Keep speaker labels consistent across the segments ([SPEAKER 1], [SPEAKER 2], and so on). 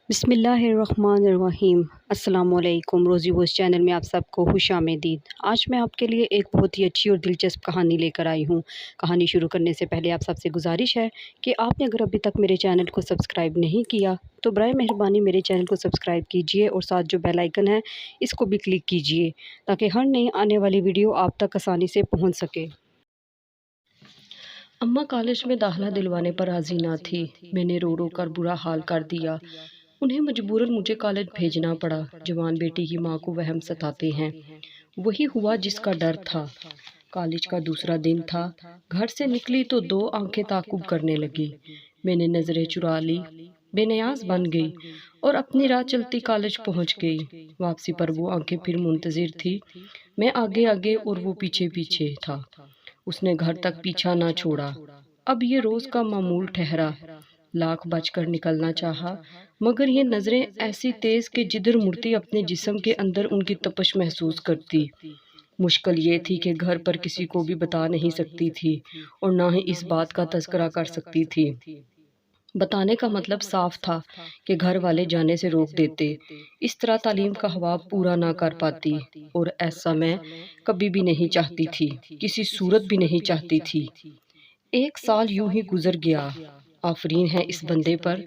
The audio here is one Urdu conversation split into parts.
[SPEAKER 1] بسم اللہ الرحمن الرحیم۔ السلام علیکم۔ روزی ووز چینل میں آپ سب کو خوش آمدید۔ آج میں آپ کے لیے ایک بہت ہی اچھی اور دلچسپ کہانی لے کر آئی ہوں۔ کہانی شروع کرنے سے پہلے آپ سب سے گزارش ہے کہ آپ نے اگر ابھی تک میرے چینل کو سبسکرائب نہیں کیا تو برائے مہربانی میرے چینل کو سبسکرائب کیجیے اور ساتھ جو بیل آئیکن ہے اس کو بھی کلک کیجیے تاکہ ہر نئی آنے والی ویڈیو آپ تک آسانی سے پہنچ سکے۔ اماں کالج میں داخلہ دلوانے پر راضی نہ تھی۔ میں نے رو رو کر برا حال کر دیا۔ انہیں مجبوراً مجھے کالج بھیجنا پڑا۔ جوان بیٹی کی ماں کو وہم ستاتے ہیں۔ وہی ہوا جس کا ڈر تھا۔ کالج کا دوسرا دن تھا۔ گھر سے نکلی تو دو آنکھیں تعاقب کرنے لگی۔ میں نے نظریں چرا لی، بے نیاز بن گئی اور اپنی راہ چلتی کالج پہنچ گئی۔ واپسی پر وہ آنکھیں پھر منتظر تھی۔ میں آگے آگے اور وہ پیچھے پیچھے تھا۔ اس نے گھر تک پیچھا نہ چھوڑا۔ اب یہ روز کا معمول ٹھہرا۔ لاکھ بچ کر نکلنا چاہا مگر یہ نظریں ایسی تیز کہ جدھر مڑتی اپنے جسم کے اندر ان کی تپش محسوس کرتی۔ مشکل یہ تھی کہ گھر پر کسی کو بھی بتا نہیں سکتی تھی اور نہ ہی اس بات کا تذکرہ کر سکتی تھی۔ بتانے کا مطلب صاف تھا کہ گھر والے جانے سے روک دیتے، اس طرح تعلیم کا خواب پورا نہ کر پاتی، اور ایسا میں کبھی بھی نہیں چاہتی تھی، کسی صورت بھی نہیں چاہتی تھی۔ ایک سال یوں ہی گزر گیا۔ آفرین ہے اس بندے پر،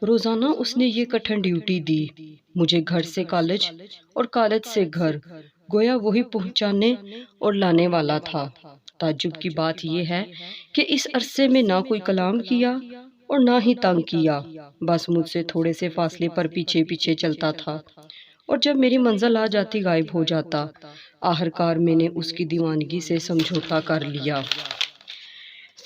[SPEAKER 1] روزانہ اس نے یہ کٹھن ڈیوٹی دی، مجھے گھر سے کالج اور کالج سے گھر، گویا وہی پہنچانے اور لانے والا تھا۔ تعجب کی بات یہ ہے کہ اس عرصے میں نہ کوئی کلام کیا اور نہ ہی تنگ کیا، بس مجھ سے تھوڑے سے فاصلے پر پیچھے پیچھے چلتا تھا اور جب میری منزل آ جاتی غائب ہو جاتا۔ آخرکار میں نے اس کی دیوانگی سے سمجھوتا کر لیا۔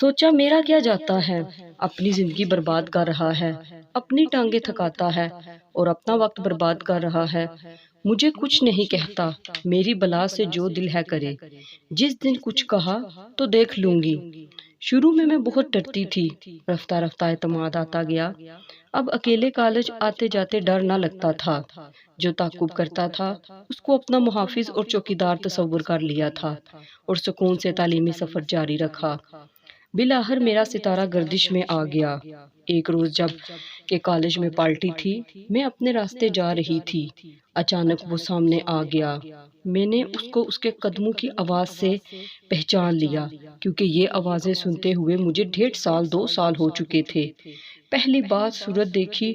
[SPEAKER 1] سوچا میرا کیا جاتا ہے، اپنی زندگی برباد کر رہا ہے، اپنی ٹانگیں تھکاتا ہے اور اپنا وقت برباد کر رہا ہے، مجھے کچھ نہیں کہتا، میری بلا سے جو دل ہے کرے، جس دن کچھ کہا تو دیکھ لوں گی۔ شروع میں بہت ڈرتی تھی، رفتہ رفتہ اعتماد آتا گیا۔ اب اکیلے کالج آتے جاتے ڈر نہ لگتا تھا۔ جو تعقب کرتا تھا اس کو اپنا محافظ اور چوکیدار تصور کر لیا تھا اور سکون سے تعلیمی سفر جاری رکھا۔ بالآخر میرا ستارہ گردش میں آ گیا۔ ایک روز جب کہ کالج میں پارٹی تھی، میں اپنے راستے جا رہی تھی، اچانک وہ سامنے آ گیا۔ میں نے اس کو اس کے قدموں کی آواز سے پہچان لیا، کیونکہ یہ آوازیں سنتے ہوئے مجھے 1.5 سال 2 سال ہو چکے تھے۔ پہلی بار صورت دیکھی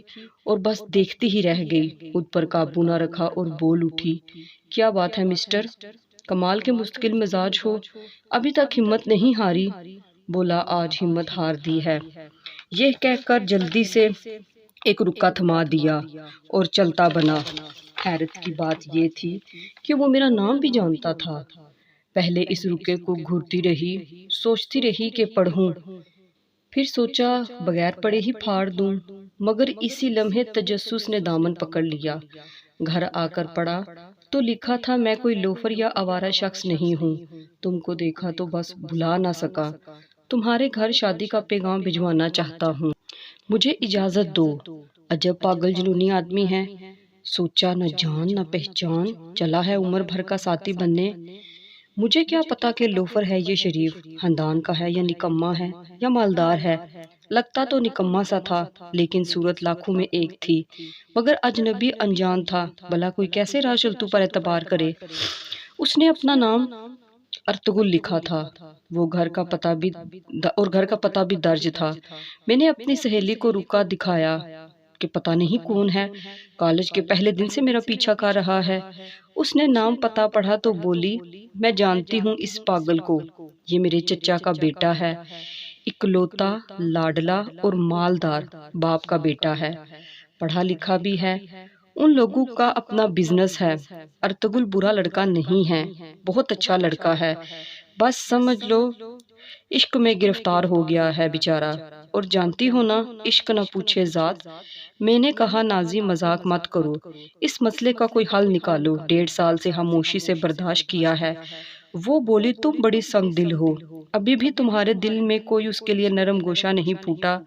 [SPEAKER 1] اور بس دیکھتی ہی رہ گئی، خود پر قابو نہ رکھا اور بول اٹھی، کیا بات ہے مسٹر، کمال کے مستقل مزاج ہو، ابھی تک ہمت نہیں ہاری؟ بولا آج ہمت ہار دی ہے۔ یہ کہہ کر جلدی سے ایک رکا تھما دیا اور چلتا بنا۔ حیرت کی بات یہ تھی کہ وہ میرا نام بھی جانتا تھا۔ پہلے اس رکے کو گھورتی رہی، سوچتی رہی کہ پڑھوں، پھر سوچا بغیر پڑھے ہی پھاڑ دوں، مگر اسی لمحے تجسس نے دامن پکڑ لیا۔ گھر آ کر پڑھا تو لکھا تھا میں کوئی لوفر یا آوارہ شخص نہیں ہوں، تم کو دیکھا تو بس بھلا نہ سکا، تمہارے گھر شادی کا پیغام بھجوانا چاہتا ہوں، مجھے اجازت دو۔ عجب پاگل جنونی آدمی ہے، سوچا نہ جان نہ پہچان، چلا ہے عمر بھر کا ساتھی بننے۔ مجھے کیا پتا کہ لوفر ہے یہ شریف، خاندان کا ہے یا نکما ہے یا مالدار ہے، لگتا تو نکما سا تھا لیکن صورت لاکھوں میں ایک تھی، مگر اجنبی انجان تھا، بھلا کوئی کیسے راہ چلتو پر اعتبار کرے۔ اس نے اپنا نام ارطغرل لکھا تھا، وہ گھر کا پتہ بھی درج تھا۔ میں نے اپنی سہیلی کو رکا دکھایا کہ پتہ نہیں کون ہے، کالج کے پہلے دن سے میرا پیچھا کر رہا ہے۔ اس نے نام پتہ پڑھا تو بولی، میں جانتی ہوں اس پاگل کو، یہ میرے چچا کا بیٹا ہے، اکلوتا لاڈلا اور مالدار باپ کا بیٹا ہے، پڑھا لکھا بھی ہے، ان لوگوں کا اپنا بزنس ہے۔ ارطغرل برا لڑکا نہیں ہے، بہت اچھا لڑکا ہے، بس سمجھ لو عشق میں گرفتار ہو گیا ہے بیچارہ، اور جانتی ہو نا عشق نہ پوچھے ذات۔ میں نے کہا نازی مذاق مت کرو، اس مسئلے کا کوئی حل نکالو، 1.5 سال سے خاموشی سے برداشت کیا ہے۔ وہ بولی تم بڑی سنگ دل ہو، ابھی بھی تمہارے دل میں کوئی اس کے لیے نرم گوشہ نہیں پھوٹا۔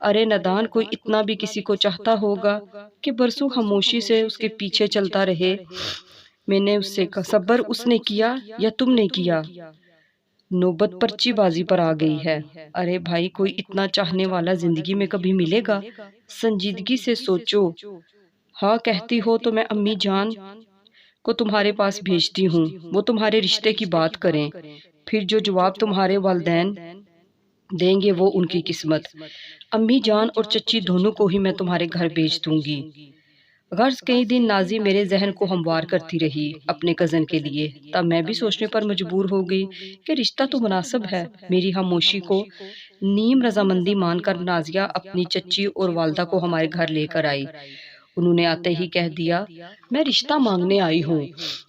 [SPEAKER 1] ارے ندان، کوئی اتنا بھی کسی کو چاہتا ہوگا کہ برسوں خاموشی سے اس کے پیچھے چلتا رہے۔ میں نے اس سے کہا صبر اس نے کیا یا تم نے کیا؟ نوبت پرچی بازی پر آ گئی ہے۔ ارے بھائی، کوئی اتنا چاہنے والا زندگی میں کبھی ملے گا؟ سنجیدگی سے سوچو۔ ہاں کہتی ہو تو میں امی جان کو تمہارے پاس بھیجتی ہوں، وہ تمہارے رشتے کی بات کریں، پھر جو جواب تمہارے والدین دیں گے وہ ان کی قسمت۔ امی جان اور چچی دونوں کو ہی میں تمہارے گھر بھیج دوں گی۔ غرض کئی دن نازی میرے ذہن کو ہموار کرتی رہی اپنے کزن کے لیے، تب میں بھی سوچنے پر مجبور ہو گئی کہ رشتہ تو مناسب ہے۔ میری خاموشی کو نیم رضامندی مان کر نازیہ اپنی چچی اور والدہ کو ہمارے گھر لے کر آئی۔ انہوں نے آتے ہی کہہ دیا، میں رشتہ مانگنے آئی ہوں۔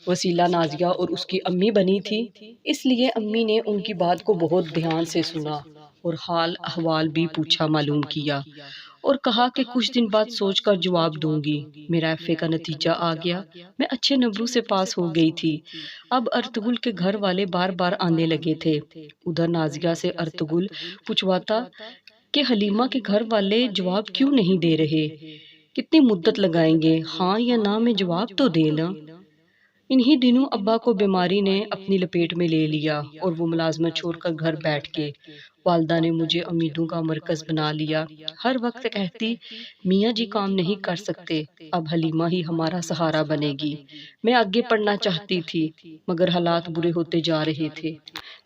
[SPEAKER 1] وسیلہ نازیہ اور اس کی امی بنی تھی، اس لیے امی نے ان کی بات کو بہت دھیان سے سنا اور حال احوال بھی پوچھا معلوم کیا، اور کہا کہ کچھ دن بعد سوچ کر جواب دوں گی۔ میرا ایف اے کا نتیجہ آ گیا، میں اچھے نمبروں سے پاس ہو گئی تھی۔ اب ارطغرل کے گھر والے بار بار آنے لگے تھے۔ ادھر نازیہ سے ارطغرل پوچھواتا کہ حلیمہ کے گھر والے جواب کیوں نہیں دے رہے، کتنی مدت لگائیں گے، ہاں یا نہ میں جواب تو دے لیں۔ انہی دنوں ابا کو بیماری نے اپنی لپیٹ میں لے لیا اور وہ ملازمت چھوڑ کر گھر بیٹھ گئے۔ والدہ نے مجھے امیدوں کا مرکز بنا لیا، ہر وقت کہتی میاں جی کام نہیں کر سکتے، اب حلیمہ ہی ہمارا سہارا بنے گی۔ میں آگے پڑھنا چاہتی تھی مگر حالات برے ہوتے جا رہے تھے۔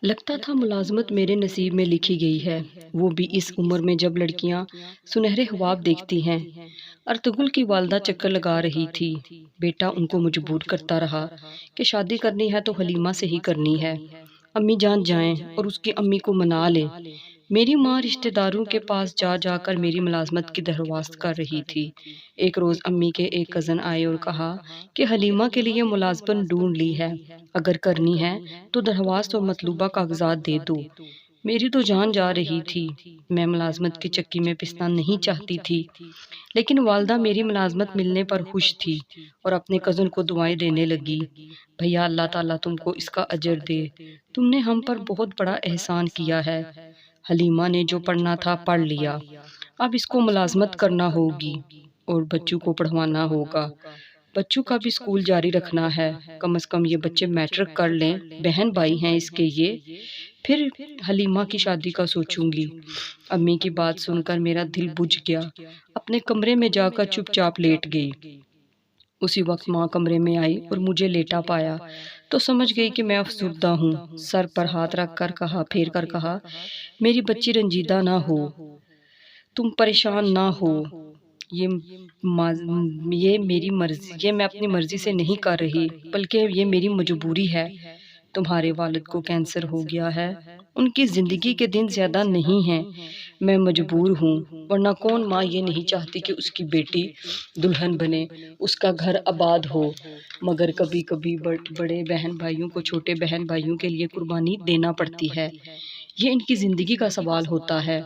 [SPEAKER 1] لگتا تھا ملازمت میرے نصیب میں لکھی گئی ہے، وہ بھی اس عمر میں جب لڑکیاں سنہرے خواب دیکھتی ہیں۔ ارطغرل کی والدہ چکر لگا رہی تھی۔ بیٹا ان کو مجبور کرتا رہا کہ شادی کرنی ہے تو حلیمہ سے ہی کرنی ہے، امی جان جائیں اور اس کی امی کو منا لیں۔ میری ماں رشتہ داروں کے پاس جا جا کر میری ملازمت کی درخواست کر رہی تھی۔ ایک روز امی کے ایک کزن آئے اور کہا کہ حلیمہ کے لیے ملازمت ڈھونڈ لی ہے، اگر کرنی ہے تو درخواست اور مطلوبہ کاغذات دے دو۔ میری تو جان جا رہی تھی، میں ملازمت کی چکی میں پسنا نہیں چاہتی تھی، لیکن والدہ میری ملازمت ملنے پر خوش تھی اور اپنے کزن کو دعائیں دینے لگی، بھیا اللہ تعالیٰ تم کو اس کا اجر دے، تم نے ہم پر بہت بڑا احسان کیا ہے۔ حلیمہ نے جو پڑھنا تھا پڑھ لیا، اب اس کو ملازمت کرنا ہوگی اور بچوں کو پڑھوانا ہوگا، بچوں کا بھی اسکول جاری رکھنا ہے، کم از کم یہ بچے میٹرک کر لیں، بہن بھائی ہیں اس کے یہ، پھر حلیمہ کی شادی کا سوچوں گی۔ امی کی بات سن کر میرا دل بجھ گیا، اپنے کمرے میں جا کر چپ چاپ لیٹ گئی۔ اسی وقت ماں کمرے میں آئی اور مجھے لیٹا پایا تو سمجھ گئی کہ میں افسردہ ہوں۔ سر پر ہاتھ رکھ کر پھیر کر کہا، میری بچی رنجیدہ نہ ہو، تم پریشان نہ ہو، یہ میری مرضی، یہ میں اپنی مرضی سے نہیں کر رہی بلکہ یہ میری مجبوری ہے۔ تمہارے والد کو کینسر ہو گیا ہے، ان کی زندگی کے دن زیادہ نہیں ہیں، میں مجبور ہوں، ورنہ کون ماں یہ نہیں چاہتی کہ اس کی بیٹی دلہن بنے، اس کا گھر آباد ہو، مگر کبھی کبھی بڑے بہن بھائیوں کو چھوٹے بہن بھائیوں کے لیے قربانی دینا پڑتی ہے، یہ ان کی زندگی کا سوال ہوتا ہے۔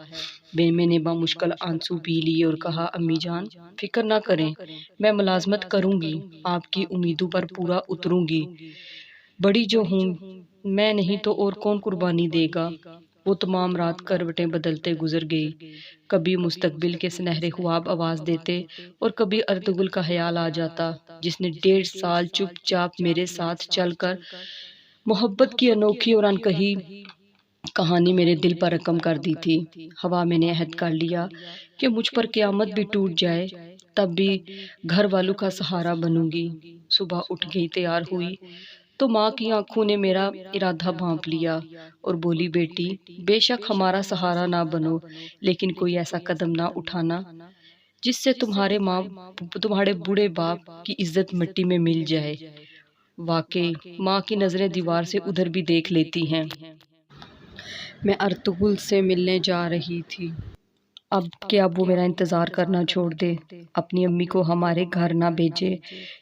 [SPEAKER 1] میں نے بامشکل آنسو پی لیے اور کہا، امی جان فکر نہ کریں، میں ملازمت کروں گی، آپ کی امیدوں پر پورا اتروں گی، بڑی جو ہوں میں نہیں تو اور کون قربانی دے گا۔ وہ تمام رات کروٹیں بدلتے گزر گئی، کبھی مستقبل کے سنہرے خواب آواز دیتے اور کبھی ارطغرل کا خیال آ جاتا جس نے 1.5 سال چپ چاپ میرے ساتھ چل کر محبت کی انوکھی اور انکہی کہانی میرے دل پر رقم کر دی تھی۔ ہوا میں نے عہد کر لیا کہ مجھ پر قیامت بھی ٹوٹ جائے تب بھی گھر والوں کا سہارا بنوں گی۔ صبح اٹھ گئی، تیار ہوئی تو ماں کی آنکھوں نے میرا ارادہ بھانپ لیا اور بولی، بیٹی بے شک ہمارا سہارا نہ بنو، لیکن کوئی ایسا قدم نہ اٹھانا جس سے تمہارے بوڑھے باپ کی عزت مٹی میں مل جائے۔ واقعی ماں کی نظریں دیوار سے ادھر بھی دیکھ لیتی ہیں۔ میں ارطغرل سے ملنے جا رہی تھی، اب وہ میرا انتظار کرنا چھوڑ دے، اپنی امی کو ہمارے گھر نہ بھیجے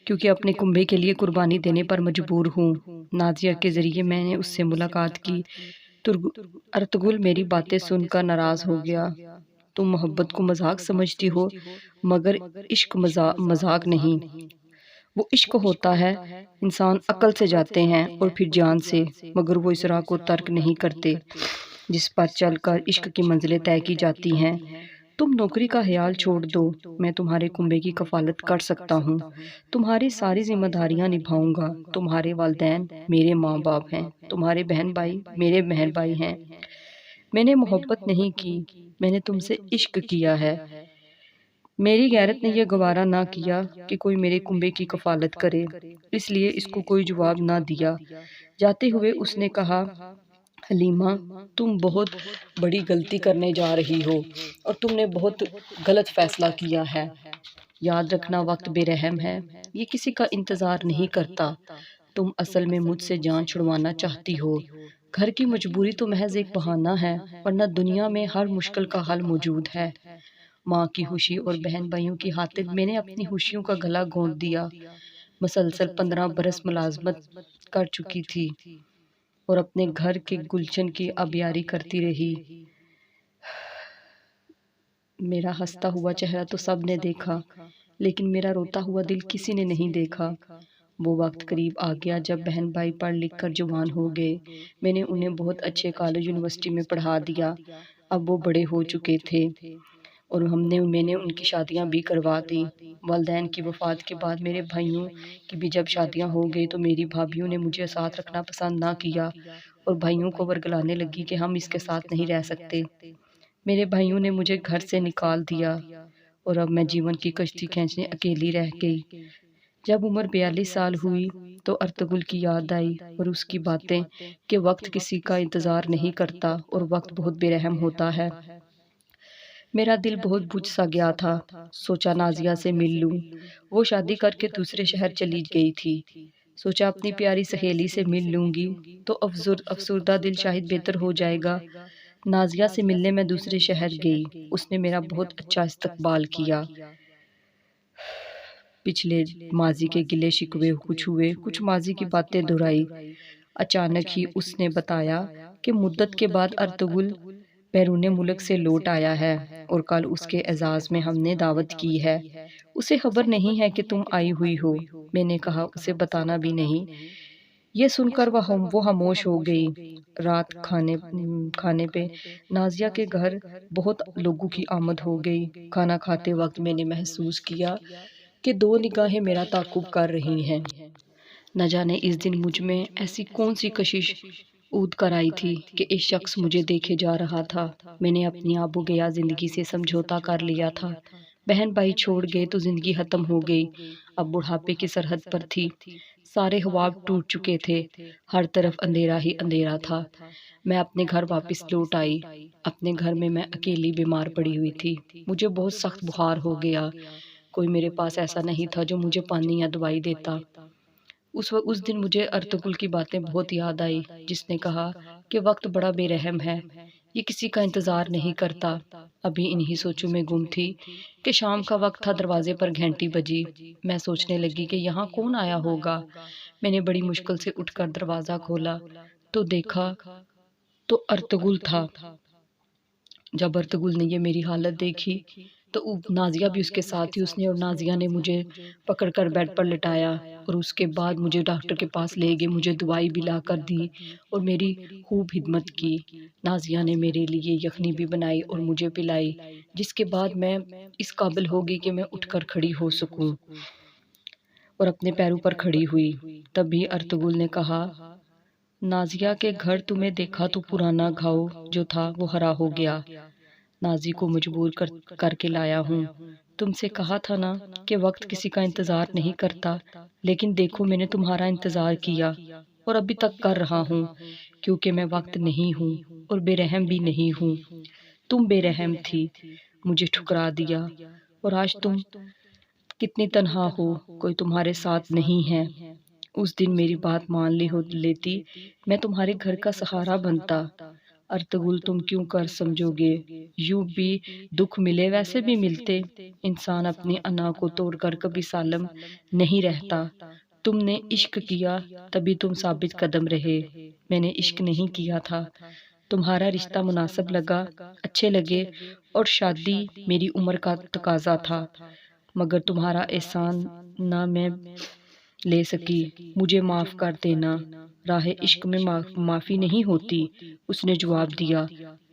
[SPEAKER 1] کیونکہ اپنے کنبے کے لیے قربانی دینے پر مجبور ہوں۔ نازیہ کے ذریعے میں نے اس سے ملاقات کی تو ارطغرل میری باتیں سن کر ناراض ہو گیا۔ تم محبت کو مذاق سمجھتی ہو مگر عشق مذاق نہیں، وہ عشق ہوتا ہے، انسان عقل سے جاتے ہیں اور پھر جان سے، مگر وہ اس راہ کو ترک نہیں کرتے جس پر چل کر عشق کی منزلیں طے کی جاتی ہیں۔ تم نوکری کا خیال چھوڑ دو، میں تمہارے کنبے کی کفالت کر سکتا ہوں، تمہاری ساری ذمہ داریاں نبھاؤں گا۔ تمہارے والدین میرے ماں باپ ہیں، تمہارے بہن بھائی میرے بہن بھائی ہیں۔ میں نے محبت نہیں کی، میں نے تم سے عشق کیا ہے۔ میری غیرت نے یہ گوارا نہ کیا کہ کوئی میرے کنبے کی کفالت کرے، اس لیے اس کو کوئی جواب نہ دیا۔ جاتے ہوئے اس نے کہا، حلیمہ تم بہت بڑی غلطی کرنے جا رہی ہو اور تم نے بہت غلط فیصلہ کیا ہے۔ یاد رکھنا وقت بے رحم ہے، یہ کسی کا انتظار نہیں کرتا۔ تم اصل میں مجھ سے جان چھڑوانا چاہتی ہو۔ گھر کی مجبوری تو محض ایک بہانہ ہے، ورنہ دنیا میں ہر مشکل کا حل موجود ہے۔ ماں کی خوشی اور بہن بھائیوں کی خاطر میں نے اپنی خوشیوں کا گلا گھونٹ دیا۔ مسلسل 15 برس ملازمت کر چکی تھی اور اپنے گھر کے گلشن کی آبیاری کرتی رہی۔ میرا ہنستا ہوا چہرہ تو سب نے دیکھا، لیکن میرا روتا ہوا دل کسی نے نہیں دیکھا۔ وہ وقت قریب آ گیا جب بہن بھائی پڑھ لکھ کر جوان ہو گئے۔ میں نے انہیں بہت اچھے کالج یونیورسٹی میں پڑھا دیا۔ اب وہ بڑے ہو چکے تھے اور میں نے ان کی شادیاں بھی کروا دی۔ والدین کی وفات کے بعد میرے بھائیوں کی بھی جب شادیاں ہو گئی تو میری بھابھیوں نے مجھے ساتھ رکھنا پسند نہ کیا اور بھائیوں کو ورگلانے لگی کہ ہم اس کے ساتھ نہیں رہ سکتے۔ میرے بھائیوں نے مجھے گھر سے نکال دیا اور اب میں جیون کی کشتی کھینچنے اکیلی رہ گئی۔ جب عمر 42 سال ہوئی تو ارطغرل کی یاد آئی اور اس کی باتیں کہ وقت کسی کا انتظار نہیں کرتا اور وقت بہت بے رحم ہوتا ہے۔ میرا دل بہت بجھ سا گیا تھا۔ سوچا نازیہ سے مل لوں، وہ شادی کر کے دوسرے شہر چلی گئی تھی۔ سوچا اپنی پیاری سہیلی سے مل لوں گی تو افسردہ دل شاید بہتر ہو جائے گا۔ نازیہ سے ملنے میں دوسرے شہر گئی، اس نے میرا بہت اچھا استقبال کیا۔ پچھلے ماضی کے گلے شکوے کچھ ہوئے، کچھ ماضی کی باتیں دہرائی۔ اچانک ہی اس نے بتایا کہ مدت کے بعد ارطغرل بیرون ملک سے لوٹ آیا ہے اور کل اس کے اعزاز میں ہم نے دعوت کی ہے۔ اسے خبر نہیں ہے کہ تم آئی ہوئی ہو۔ میں نے کہا اسے بتانا بھی نہیں۔ یہ سن کر وہ خاموش ہو گئی۔ رات کھانے پہ نازیہ کے گھر بہت لوگوں کی آمد ہو گئی۔ کھانا کھاتے وقت میں نے محسوس کیا کہ 2 نگاہیں میرا تعاقب کر رہی ہیں۔ نہ جانے اس دن مجھ میں ایسی کون سی کشش اود کر آئی تھی کہ ایک شخص مجھے دیکھے جا رہا تھا۔ میں نے اپنی آب و گیا زندگی سے سمجھوتا کر لیا تھا۔ بہن بھائی چھوڑ گئے تو زندگی ختم ہو گئی، اب بڑھاپے کی سرحد پر تھی۔ سارے خواب ٹوٹ چکے تھے، ہر طرف اندھیرا ہی اندھیرا تھا۔ میں اپنے گھر واپس لوٹ آئی۔ اپنے گھر میں اکیلی بیمار پڑی ہوئی تھی۔ مجھے بہت سخت بخار ہو گیا۔ کوئی میرے پاس ایسا نہیں تھا جو مجھے پانی یا دوائی دیتا۔ اس دن مجھے ارطغرل کی باتیں بہت یاد آئی، جس نے کہا کہ وقت بڑا بے رحم ہے، یہ کسی کا انتظار نہیں کرتا۔ ابھی انہی سوچوں میں گم تھی کہ شام کا وقت تھا، دروازے پر گھنٹی بجی۔ میں سوچنے لگی کہ یہاں کون آیا ہوگا۔ میں نے بڑی مشکل سے اٹھ کر دروازہ کھولا تو دیکھا تو ارطغرل تھا۔ جب ارطغرل نے یہ میری حالت دیکھی تو نازیہ بھی اس کے ساتھ تھی۔ اس نے اور نازیہ نے مجھے پکڑ کر بیڈ پر لٹایا اور اس کے بعد مجھے ڈاکٹر کے پاس لے گئے، مجھے دوائی بھی لا کر دی اور میری خوب خدمت کی۔ نازیہ نے میرے لیے یخنی بھی بنائی اور مجھے پلائی، جس کے بعد میں اس قابل ہو گئی کہ میں اٹھ کر کھڑی ہو سکوں اور اپنے پیروں پر کھڑی ہوئی۔ تبھی ارطغرل نے کہا، نازیہ کے گھر تمہیں دیکھا تو پرانا گھاؤ جو تھا وہ ہرا ہو گیا۔ نازی کو مجبور کر کے لایا ہوں۔ تم سے کہا تھا نا کہ وقت کسی کا انتظار نہیں کرتا، لیکن دیکھو میں نے تمہارا انتظار کیا اور ابھی تک کر رہا ہوں، کیونکہ میں وقت نہیں ہوں اور بے رحم بھی نہیں ہوں۔ تم بے رحم تھی، مجھے ٹھکرا دیا اور آج تم کتنی تنہا ہو، کوئی تمہارے ساتھ نہیں ہے۔ اس دن میری بات مان لیتی، میں تمہارے گھر کا سہارا بنتا۔ ارطغرل تم کیوں کر سمجھو گے، یوں بھی دکھ ملے ویسے بھی ملتے۔ انسان اپنی انا کو توڑ کر کبھی سالم نہیں رہتا۔ تم نے عشق کیا تبھی تم ثابت قدم رہے۔ میں نے عشق نہیں کیا تھا، تمہارا رشتہ مناسب لگا، اچھے لگے اور شادی میری عمر کا تقاضا تھا، مگر تمہارا احسان نہ میں لے سکی، مجھے معاف کر دینا۔ راہ عشق میں معافی نہیں ہوتی، اس نے جواب دیا۔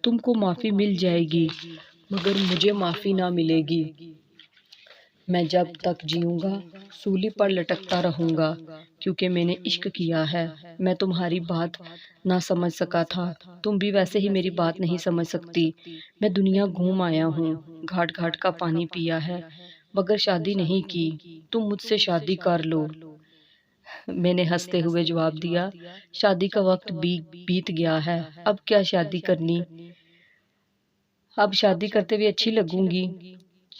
[SPEAKER 1] تم کو معافی مل جائے گی، مگر مجھے معافی نہ ملے گی۔ میں جب تک جیوں گا سولی پر لٹکتا رہوں گا، کیونکہ میں نے عشق کیا ہے۔ میں تمہاری بات نہ سمجھ سکا تھا، تم بھی ویسے ہی میری بات نہیں سمجھ سکتی۔ میں دنیا گھوم آیا ہوں، گھاٹ گھاٹ کا پانی پیا ہے، مگر شادی نہیں کی۔ تم مجھ سے شادی کر لو۔ میں نے ہنستے ہوئے جواب دیا، شادی کا وقت بیت گیا ہے، اب کیا شادی کرنی؟ اب شادی کرتے ہوئے اچھی لگوں گی۔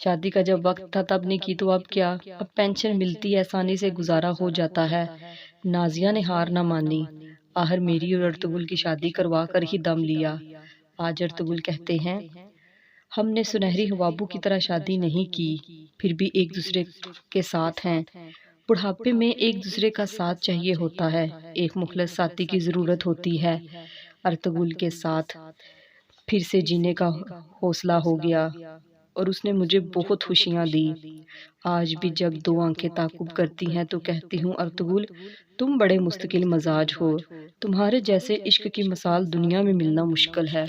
[SPEAKER 1] شادی کا جب وقت تھا تب نے کی تو اب کیا؟ اب پینشن ملتی ہے، آسانی سے گزارا ہو جاتا ہے۔ نازیہ نے ہار نہ مانی، آخر میری اور ارطغرل کی شادی کروا کر ہی دم لیا۔ آج ارطغرل کہتے ہیں، ہم نے سنہری حبابوں کی طرح شادی نہیں کی، پھر بھی ایک دوسرے کے ساتھ ہیں۔ بڑھاپے میں ایک دوسرے کا ساتھ چاہیے ہوتا ہے، ایک مخلص ساتھی کی ضرورت ہوتی ہے۔ ارطغرل کے ساتھ پھر سے جینے کا حوصلہ ہو گیا اور اس نے مجھے بہت خوشیاں دی۔ آج بھی جب دو آنکھیں تعاقب کرتی ہیں تو کہتی ہوں، ارطغرل تم بڑے مستقل مزاج ہو، تمہارے جیسے عشق کی مثال دنیا میں ملنا مشکل ہے۔